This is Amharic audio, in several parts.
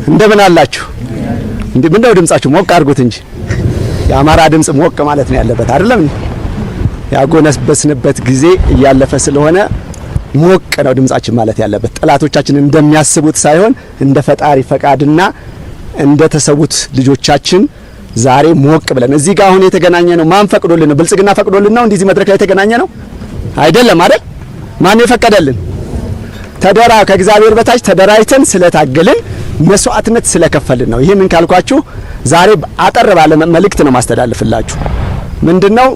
እንደምን አላችሁ? ምንድነው ድምጻችሁ? ሞቅ አድርጉት እንጂ የአማራ ድምጽ ሞቅ ማለት ነው ያለበት አይደለም። ያጎነበስንበት ጊዜ እያለፈ ስለሆነ ሞቅ ነው ድምጻችን ማለት ያለበት። ጠላቶቻችን እንደሚያስቡት ሳይሆን እንደ ፈጣሪ ፈቃድና እንደ ተሰውት ልጆቻችን ዛሬ ሞቅ ብለን እዚህ ጋር አሁን የተገናኘ ነው። ማን ፈቅዶልን ነው? ብልጽግና ፈቅዶልን ነው እንዲህ መድረክ ላይ የተገናኘ ነው አይደለም አይደል? ማን የፈቀደልን? ከእግዚአብሔር በታች ተደራጅተን ስለታገልን መስዋዕትነት ስለከፈልን ነው። ይሄንን ካልኳችሁ ዛሬ አጠር ባለ መልእክት ነው ማስተላለፍላችሁ። ምንድነው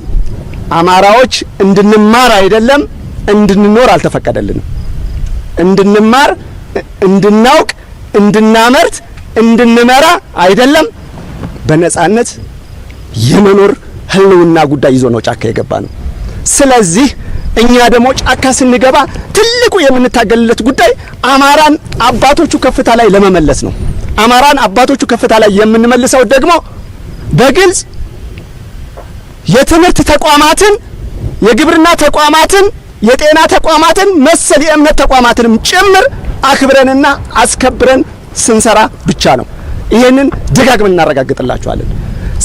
አማራዎች እንድንማር አይደለም እንድንኖር አልተፈቀደልንም። እንድንማር፣ እንድናውቅ፣ እንድናመርት፣ እንድንመራ አይደለም በነጻነት የመኖር ህልውና ጉዳይ ይዞ ነው ጫካ የገባ ነው። ስለዚህ እኛ ደግሞ ጫካ ስንገባ ትልቁ የምንታገልለት ጉዳይ አማራን አባቶቹ ከፍታ ላይ ለመመለስ ነው። አማራን አባቶቹ ከፍታ ላይ የምንመልሰው ደግሞ በግልጽ የትምህርት ተቋማትን፣ የግብርና ተቋማትን፣ የጤና ተቋማትን መሰል የእምነት ተቋማትንም ጭምር አክብረንና አስከብረን ስንሰራ ብቻ ነው። ይሄንን ደጋግመን እናረጋግጥላችኋለን።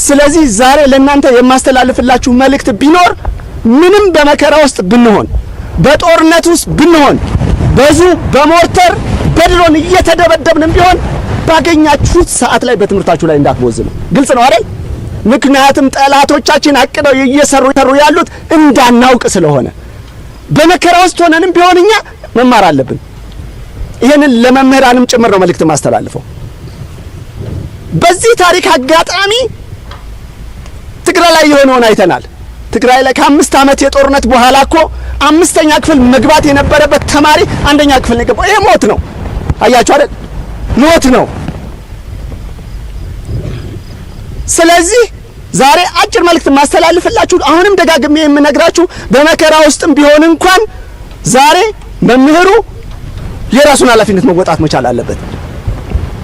ስለዚህ ዛሬ ለእናንተ የማስተላልፍላችሁ መልእክት ቢኖር ምንም በመከራ ውስጥ ብንሆን፣ በጦርነት ውስጥ ብንሆን፣ በሞርተር በድሮን እየተደበደብንም ቢሆን ባገኛችሁት ሰዓት ላይ በትምህርታችሁ ላይ እንዳትቦዝኑ። ግልጽ ነው አይደል? ምክንያቱም ጠላቶቻችን አቅደው እየሰሩ ያሉት እንዳናውቅ ስለሆነ በመከራ ውስጥ ሆነንም ቢሆን እኛ መማር አለብን። ይሄንን ለመምህራንም ጭምር ነው መልእክት ማስተላልፈው። በዚህ ታሪክ አጋጣሚ ትግራይ ላይ የሆነውን አይተናል። ትግራይ ላይ ከ5 ዓመት የጦርነት በኋላ እኮ 5ኛ ክፍል መግባት የነበረበት ተማሪ 1ኛ ክፍል ነው የገባው። ይሄ ሞት ነው። አያችሁ አይደል? ሞት ነው። ስለዚህ ዛሬ አጭር መልእክት ማስተላልፍላችሁ፣ አሁንም ደጋግሜ የምነግራችሁ በመከራ ውስጥም ቢሆን እንኳን ዛሬ መምህሩ የራሱን ኃላፊነት መወጣት መቻል አለበት።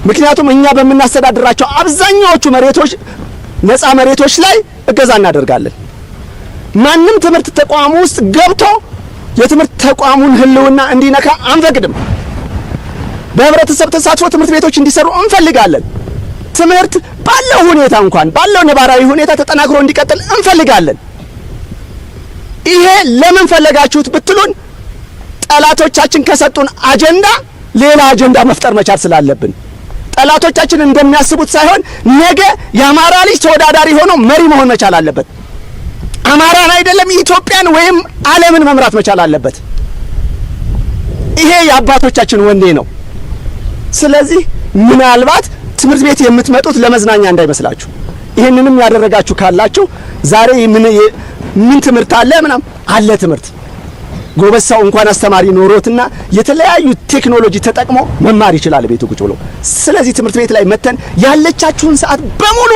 ምክንያቱም እኛ በምናስተዳድራቸው አብዛኛዎቹ መሬቶች፣ ነፃ መሬቶች ላይ እገዛ እናደርጋለን። ማንም ትምህርት ተቋም ውስጥ ገብቶ የትምህርት ተቋሙን ህልውና እንዲነካ አንፈቅድም። በህብረተሰብ ተሳትፎ ትምህርት ቤቶች እንዲሰሩ እንፈልጋለን። ትምህርት ባለው ሁኔታ እንኳን ባለው ነባራዊ ሁኔታ ተጠናክሮ እንዲቀጥል እንፈልጋለን። ይሄ ለምን ፈለጋችሁት ብትሉን ጠላቶቻችን ከሰጡን አጀንዳ ሌላ አጀንዳ መፍጠር መቻል ስላለብን፣ ጠላቶቻችን እንደሚያስቡት ሳይሆን ነገ የአማራ ልጅ ተወዳዳሪ ሆኖ መሪ መሆን መቻል አለበት። አማራን አይደለም ኢትዮጵያን ወይም ዓለምን መምራት መቻል አለበት። ይሄ የአባቶቻችን ወኔ ነው። ስለዚህ ምናልባት ትምህርት ቤት የምትመጡት ለመዝናኛ እንዳይመስላችሁ። ይሄንንም ያደረጋችሁ ካላችሁ ዛሬ ምን ትምህርት አለ ምናም አለ። ትምህርት ጎበዝ ሰው እንኳን አስተማሪ ኖሮትና የተለያዩ ቴክኖሎጂ ተጠቅሞ መማር ይችላል ቤቱ ቁጭ ብሎ። ስለዚህ ትምህርት ቤት ላይ መተን ያለቻችሁን ሰዓት በሙሉ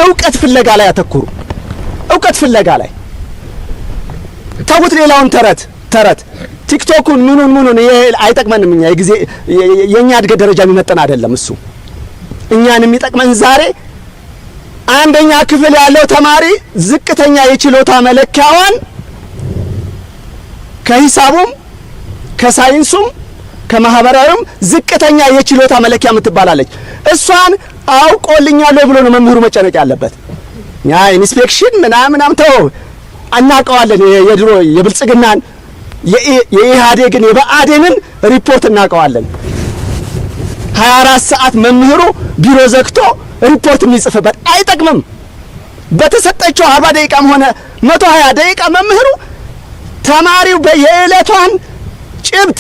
ዕውቀት ፍለጋ ላይ አተኩሩ። ዕውቀት ፍለጋ ላይ ተውት። ሌላውን ተረት ቲክቶኩን ምኑን ይሄ አይጠቅመንም። እኛ የኛ እድገት ደረጃ የሚመጣን አይደለም እሱ። እኛን የሚጠቅመን ዛሬ 1ኛ ክፍል ያለው ተማሪ ዝቅተኛ የችሎታ መለኪያዋን ከሂሳቡም ከሳይንሱም ከማህበራዊም ዝቅተኛ የችሎታ መለኪያ የምትባላለች እሷን አውቆልኛል ብሎ ነው መምህሩ መጨነቅ ያለበት። ያ ኢንስፔክሽን ምናምን ተው እናቀዋለን። የድሮ የብልጽግናን የኢህአዴግን የብአዴንን ሪፖርት እናቀዋለን። 24 ሰዓት መምህሩ ቢሮ ዘግቶ ሪፖርት የሚጽፍበት አይጠቅምም። በተሰጠችው 40 ደቂቃም ሆነ 120 ደቂቃ መምህሩ ተማሪው በየዕለቷን ጭብጥ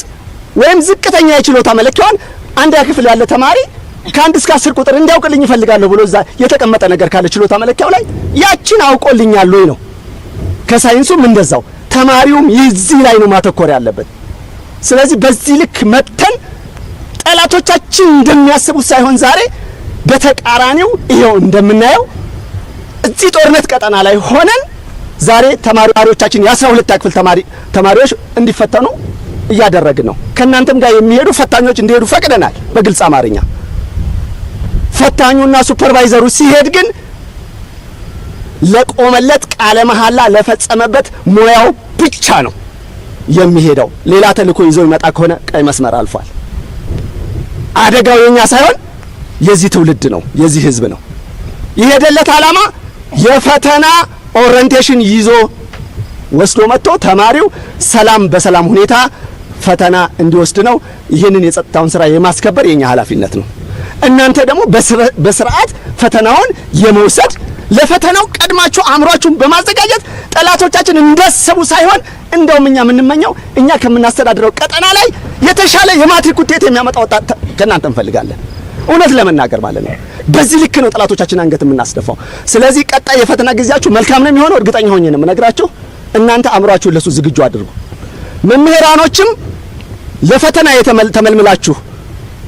ወይም ዝቅተኛ የችሎታ መለኪያዋን 1ኛ ክፍል ያለ ተማሪ ከ1 እስከ 10 ቁጥር እንዲያውቅልኝ ይፈልጋለሁ ብሎ እዛ የተቀመጠ ነገር ካለ ችሎታ መለኪያው ላይ ያችን አውቆልኛል ወይ ነው። ከሳይንሱም እንደዛው ተማሪውም ይዚህ ላይ ነው ማተኮር ያለበት። ስለዚህ በዚህ ልክ መተን ጠላቶቻችን እንደሚያስቡት ሳይሆን ዛሬ በተቃራኒው ይሄው እንደምናየው እዚህ ጦርነት ቀጠና ላይ ሆነን ዛሬ ተማሪዎቻችን የ12ኛ ክፍል ተማሪዎች እንዲፈተኑ እያደረግን ነው። ከናንተም ጋር የሚሄዱ ፈታኞች እንዲሄዱ ፈቅደናል በግልጽ አማርኛ። ፈታኙና ሱፐርቫይዘሩ ሲሄድ ግን ለቆመለት ቃለ መሐላ ለፈጸመበት ሙያው ብቻ ነው የሚሄደው። ሌላ ተልእኮ ይዞ ይመጣ ከሆነ ቀይ መስመር አልፏል። አደጋው የኛ ሳይሆን የዚህ ትውልድ ነው፣ የዚህ ህዝብ ነው። የሄደለት ዓላማ የፈተና ኦሪንቴሽን ይዞ ወስዶ መጥቶ ተማሪው በሰላም ሁኔታ ፈተና እንዲወስድ ነው። ይህንን የጸጥታውን ስራ የማስከበር የኛ ኃላፊነት ነው። እናንተ ደግሞ በስርዓት ፈተናውን የመውሰድ ለፈተናው ቀድማችሁ አእምሯችሁን በማዘጋጀት ጠላቶቻችን እንዳሰቡ ሳይሆን እንደውም እኛ የምንመኘው እኛ ከምናስተዳድረው ቀጠና ላይ የተሻለ የማትሪክ ውጤት የሚያመጣ ወጣት ከእናንተ እንፈልጋለን። እውነት ለመናገር ማለት ነው። በዚህ ልክ ነው ጠላቶቻችን አንገት የምናስደፋው። ስለዚህ ቀጣይ የፈተና ጊዜያችሁ መልካም ነው የሚሆነው። እርግጠኛ ሆኜ ነው የምነግራችሁ። እናንተ አእምሯችሁን ለሱ ዝግጁ አድርጉ። መምህራኖችም ለፈተና ተመልምላችሁ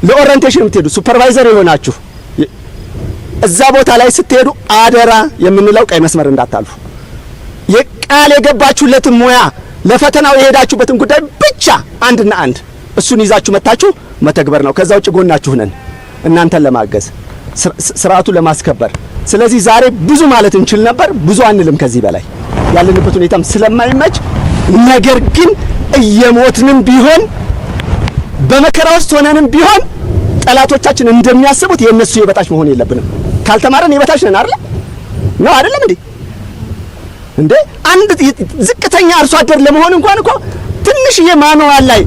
ለኦሪንቴሽን የምትሄዱ ሱፐርቫይዘር የሆናችሁ እዛ ቦታ ላይ ስትሄዱ አደራ የምንለው ቀይ መስመር እንዳታልፉ። የቃል የገባችሁለትን ሙያ ለፈተናው የሄዳችሁበትን ጉዳይ ብቻ አንድና አንድ እሱን ይዛችሁ መታችሁ መተግበር ነው። ከዛ ውጭ ጎናችሁ ነን እናንተን ለማገዝ ስርዓቱ ለማስከበር። ስለዚህ ዛሬ ብዙ ማለት እንችል ነበር፣ ብዙ አንልም ከዚህ በላይ ያለንበት ሁኔታም ስለማይመች፣ ነገር ግን እየሞትንም ቢሆን በመከራ ውስጥ ሆነንም ቢሆን ጠላቶቻችን እንደሚያስቡት የነሱ የበታች መሆን የለብንም። ካልተማረን የበታች ነን አይደል? ነው አይደለም እንዴ? አንድ ዝቅተኛ አርሶ አደር ለመሆን እንኳን እኮ ትንሽዬ ማኑዋል ላይ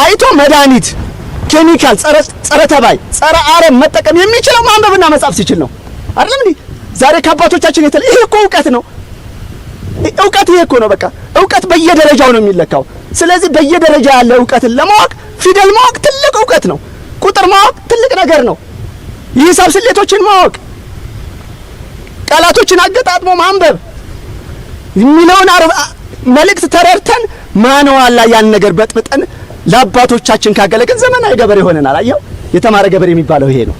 አይቶ መድኃኒት፣ ኬሚካል፣ ጸረ ተባይ፣ ጸረ አረም መጠቀም የሚችለው ማንበብና መጻፍ ሲችል ነው አይደለም እንዴ? ዛሬ ከአባቶቻችን ይሄ እኮ እውቀት ነው። እውቀት ይሄ እኮ ነው። በቃ እውቀት በየደረጃው ነው የሚለካው። ስለዚህ በየደረጃ ያለ እውቀትን ለማወቅ ፊደል ማወቅ ትልቅ እውቀት ነው። ቁጥር ማወቅ ትልቅ ነገር ነው። የሂሳብ ስሌቶችን ማወቅ፣ ቃላቶችን አገጣጥሞ ማንበብ የሚለውን መልእክት ተረድተን ማንዋል ላይ ያን ነገር በጥብጠን ለአባቶቻችን ካገለገል ዘመናዊ ገበሬ ሆነናል። አየው፣ የተማረ ገበሬ የሚባለው ይሄ ነው።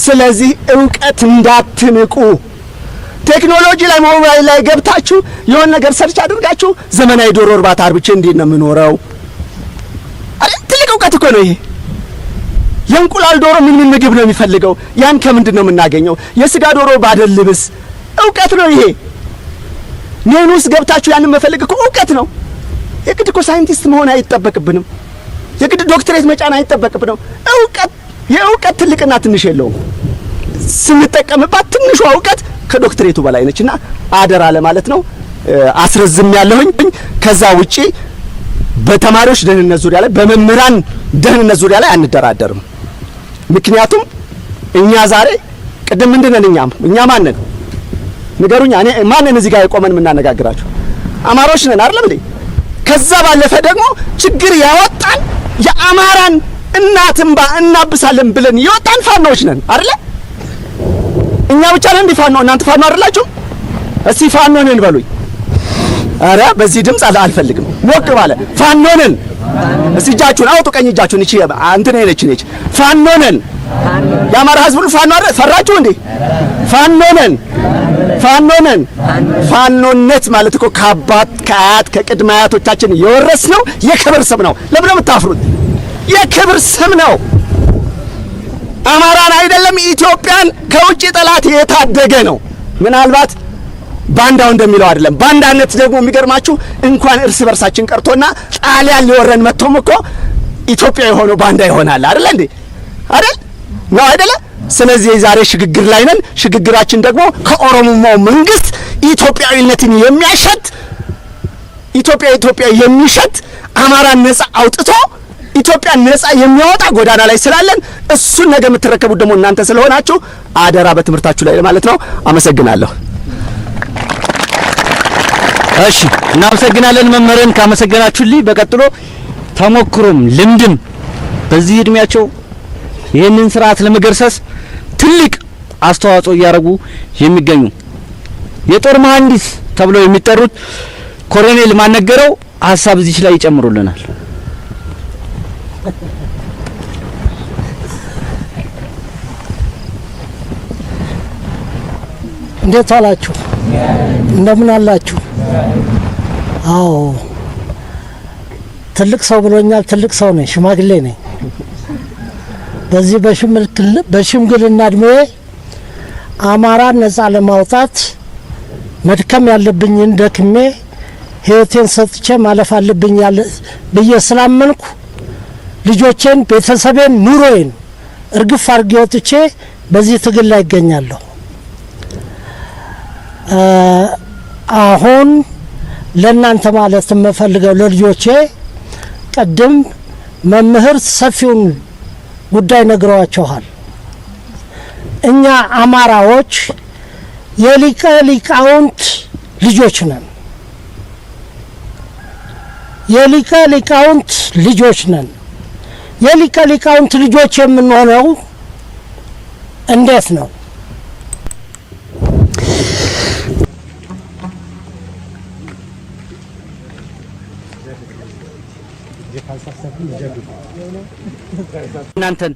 ስለዚህ እውቀት እንዳትንቁ። ቴክኖሎጂ ላይ ሞባይል ላይ ገብታችሁ የሆነ ነገር ሰርች አድርጋችሁ ዘመናዊ ዶሮ እርባታ አርብቼ እንዴት ነው የምኖረው? ትልቅ እውቀት እኮ ነው ይሄ። የእንቁላል ዶሮ ምን ምግብ ነው የሚፈልገው? ያን ከምንድን ነው የምናገኘው? የስጋ ዶሮ ባደል ልብስ እውቀት ነው ይሄ። ኔኑስ ገብታችሁ ያን መፈልግ እኮ እውቀት ነው። የግድ እኮ ሳይንቲስት መሆን አይጠበቅብንም። የግድ ዶክትሬት መጫን አይጠበቅብንም። የእውቀት ትልቅና ትንሽ የለውም። ስንጠቀምባት ትንሿ እውቀት ከዶክትሬቱ በላይ ነችና አደራ ለማለት ነው። አስረዝም ያለሁኝ። ከዛ ውጪ በተማሪዎች ደህንነት ዙሪያ ላይ በመምህራን ደህንነት ዙሪያ ላይ አንደራደርም። ምክንያቱም እኛ ዛሬ ቅድም ምንድነን? እኛ ማንን ንገሩኛ። እኔ ማንን እዚህ ጋር የቆመን የምናነጋግራችሁ? አማሮች ነን አይደለም እንዴ? ከዛ ባለፈ ደግሞ ችግር ያወጣን የአማራን እናት እንባ እናብሳለን ብለን የወጣን ፋኖች ነን አይደለ? እኛ ብቻ ነን እንዴ ፋኖ? እናንተ ፋኖ አይደላችሁ? እስቲ ፋኖ ነን በሉኝ። አረ በዚህ ድምጽ አልፈልግም። ሞቅ ባለ ፋኖ ነን። እስቲ እጃችሁን አውጡ፣ ቀኝ እጃችሁን። እቺ እንትን ነች ፋኖ ነን። የአማራ ህዝብ ሁሉ ፋኖ አይደል? ፈራችሁ እንዴ? ፋኖ ነን። ፋኖነት ማለት እኮ ከአባት ከአያት ከቅድመ አያቶቻችን የወረስነው የክብር ስም ነው። ለምን ነው የምታፍሩት? የክብር ስም ነው። አማራን አይደለም ኢትዮጵያን ከውጭ ጠላት የታደገ ነው። ምናልባት ባንዳው እንደሚለው አይደለም። ባንዳነት ደግሞ የሚገርማችሁ እንኳን እርስ በርሳችን ቀርቶና ጣሊያን ሊወረን መጥቶም እኮ ኢትዮጵያ የሆነው ባንዳ ይሆናል አይደል እንዴ? አይደል ነው አይደለ? ስለዚህ ዛሬ ሽግግር ላይ ነን። ሽግግራችን ደግሞ ከኦሮሞማው መንግስት ኢትዮጵያዊነትን የሚያሸት ኢትዮጵያ የሚሸት አማራን ነጻ አውጥቶ ኢትዮጵያ ነጻ የሚያወጣ ጎዳና ላይ ስላለን እሱን ነገ የምትረከቡት ደግሞ እናንተ ስለሆናችሁ አደራ በትምህርታችሁ ላይ ማለት ነው። አመሰግናለሁ። እሺ፣ እናመሰግናለን መምህርን። ካመሰገናችሁልኝ በቀጥሎ ተሞክሮም ልምድም በዚህ እድሜያቸው ይህንን ስርዓት ለመገርሰስ ትልቅ አስተዋጽኦ እያደረጉ የሚገኙ የጦር መሐንዲስ ተብለው የሚጠሩት ኮሎኔል ማነገረው ሀሳብ እዚህ ላይ ይጨምሩልናል። እንዴት አላችሁ? እንደምን አላችሁ? አዎ ትልቅ ሰው ብሎኛል። ትልቅ ሰው ነኝ፣ ሽማግሌ ነኝ። በዚህ በሽምግልና እድሜ አማራን ነጻ ለማውጣት መድከም ያለብኝን ደክሜ ህይወቴን ሰጥቼ ማለፍ አለብኝ ብዬ ስላመንኩ ልጆቼን፣ ቤተሰቤን፣ ኑሮዬን እርግፍ አድርጌ ወጥቼ በዚህ ትግል ላይ ይገኛለሁ። አሁን ለእናንተ ማለት የምፈልገው ለልጆቼ ቀደም መምህር ሰፊውን ጉዳይ ነግረዋቸዋል። እኛ አማራዎች የሊቀ ሊቃውንት ልጆች ነን። የሊቀ ሊቃውንት ልጆች ነን። የሊቀ ሊቃውንት ልጆች የምንሆነው እንዴት ነው? እናንተን